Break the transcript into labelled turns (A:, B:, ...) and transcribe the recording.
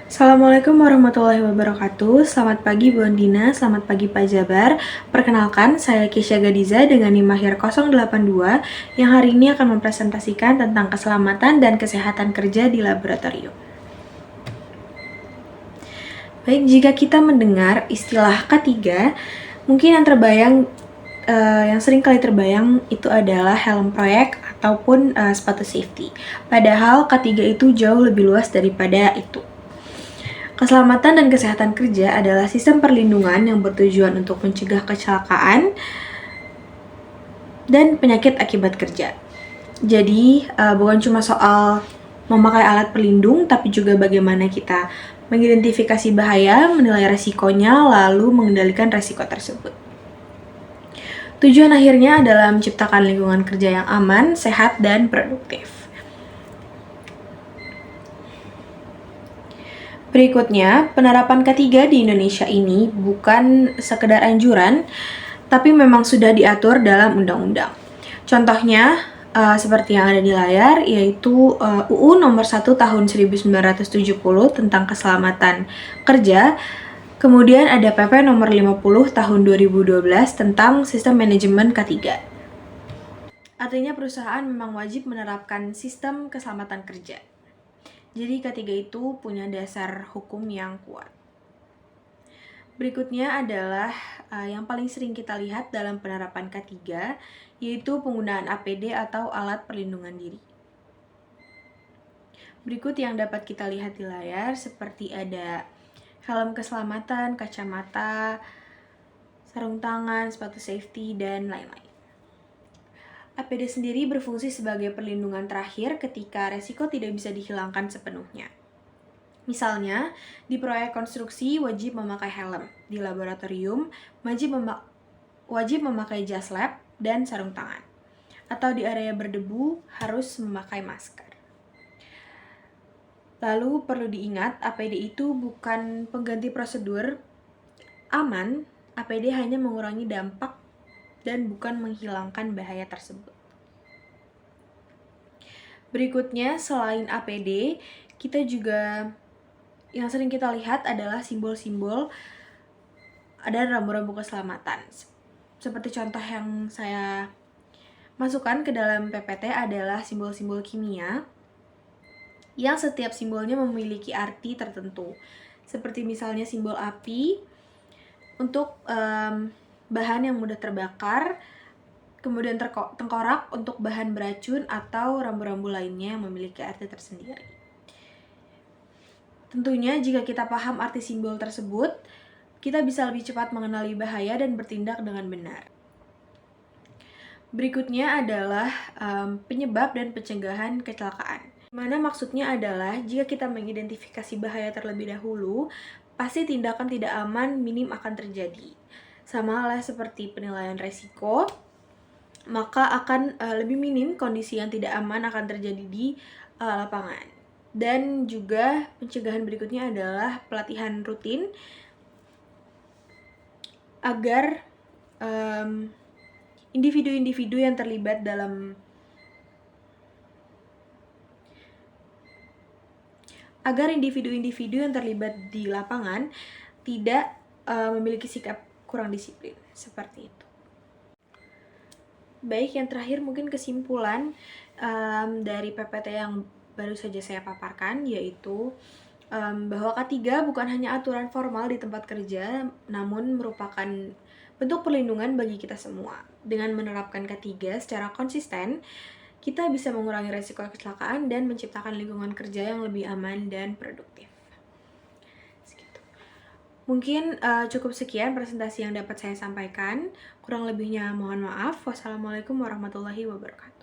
A: Assalamualaikum warahmatullahi wabarakatuh. Selamat pagi Bu Andina, selamat pagi Pak Jabar. Perkenalkan, saya Kisha Gadiza dengan NIM Mahir 082 yang hari ini akan mempresentasikan tentang keselamatan dan kesehatan kerja di laboratorium. Baik, jika kita mendengar istilah K3, mungkin yang sering kali terbayang itu adalah helm proyek ataupun sepatu safety. Padahal K3 itu jauh lebih luas daripada itu. Keselamatan dan kesehatan kerja adalah sistem perlindungan yang bertujuan untuk mencegah kecelakaan dan penyakit akibat kerja. Jadi, bukan cuma soal memakai alat pelindung, tapi juga bagaimana kita mengidentifikasi bahaya, menilai resikonya, lalu mengendalikan resiko tersebut. Tujuan akhirnya adalah menciptakan lingkungan kerja yang aman, sehat, dan produktif. Berikutnya, penerapan K3 di Indonesia ini bukan sekedar anjuran, tapi memang sudah diatur dalam undang-undang. Contohnya, seperti yang ada di layar, yaitu UU Nomor 1 Tahun 1970 tentang Keselamatan Kerja. Kemudian ada PP Nomor 50 Tahun 2012 tentang Sistem Manajemen K3. Artinya perusahaan memang wajib menerapkan sistem keselamatan kerja. Jadi K3 itu punya dasar hukum yang kuat. Berikutnya adalah yang paling sering kita lihat dalam penerapan K3, yaitu penggunaan APD atau alat perlindungan diri. Berikut yang dapat kita lihat di layar seperti ada helm keselamatan, kacamata, sarung tangan, sepatu safety, dan lain-lain. APD sendiri berfungsi sebagai perlindungan terakhir ketika resiko tidak bisa dihilangkan sepenuhnya. Misalnya, di proyek konstruksi wajib memakai helm, di laboratorium wajib memakai jas lab dan sarung tangan, atau di area berdebu harus memakai masker. Lalu perlu diingat, APD itu bukan pengganti prosedur aman, APD hanya mengurangi dampak dan bukan menghilangkan bahaya tersebut. Berikutnya, selain APD, kita juga yang sering kita lihat adalah simbol-simbol ada rambu-rambu keselamatan. Seperti contoh yang saya masukkan ke dalam PPT adalah simbol-simbol kimia yang setiap simbolnya memiliki arti tertentu. Seperti misalnya simbol api untuk bahan yang mudah terbakar, kemudian tengkorak untuk bahan beracun atau rambu-rambu lainnya yang memiliki arti tersendiri. Tentunya jika kita paham arti simbol tersebut, kita bisa lebih cepat mengenali bahaya dan bertindak dengan benar. Berikutnya adalah penyebab dan pencegahan kecelakaan. Mana maksudnya adalah jika kita mengidentifikasi bahaya terlebih dahulu, pasti tindakan tidak aman minim akan terjadi. Sama halnya seperti penilaian resiko, maka akan lebih minim kondisi yang tidak aman akan terjadi di lapangan. Dan juga pencegahan berikutnya adalah pelatihan rutin agar individu-individu yang terlibat di lapangan tidak memiliki sikap kurang disiplin seperti itu. Baik, yang terakhir mungkin kesimpulan dari PPT yang baru saja saya paparkan, yaitu bahwa K3 bukan hanya aturan formal di tempat kerja, namun merupakan bentuk perlindungan bagi kita semua. Dengan menerapkan K3 secara konsisten, kita bisa mengurangi resiko kecelakaan dan menciptakan lingkungan kerja yang lebih aman dan produktif. Mungkin cukup sekian presentasi yang dapat saya sampaikan. Kurang lebihnya mohon maaf. Wassalamualaikum warahmatullahi wabarakatuh.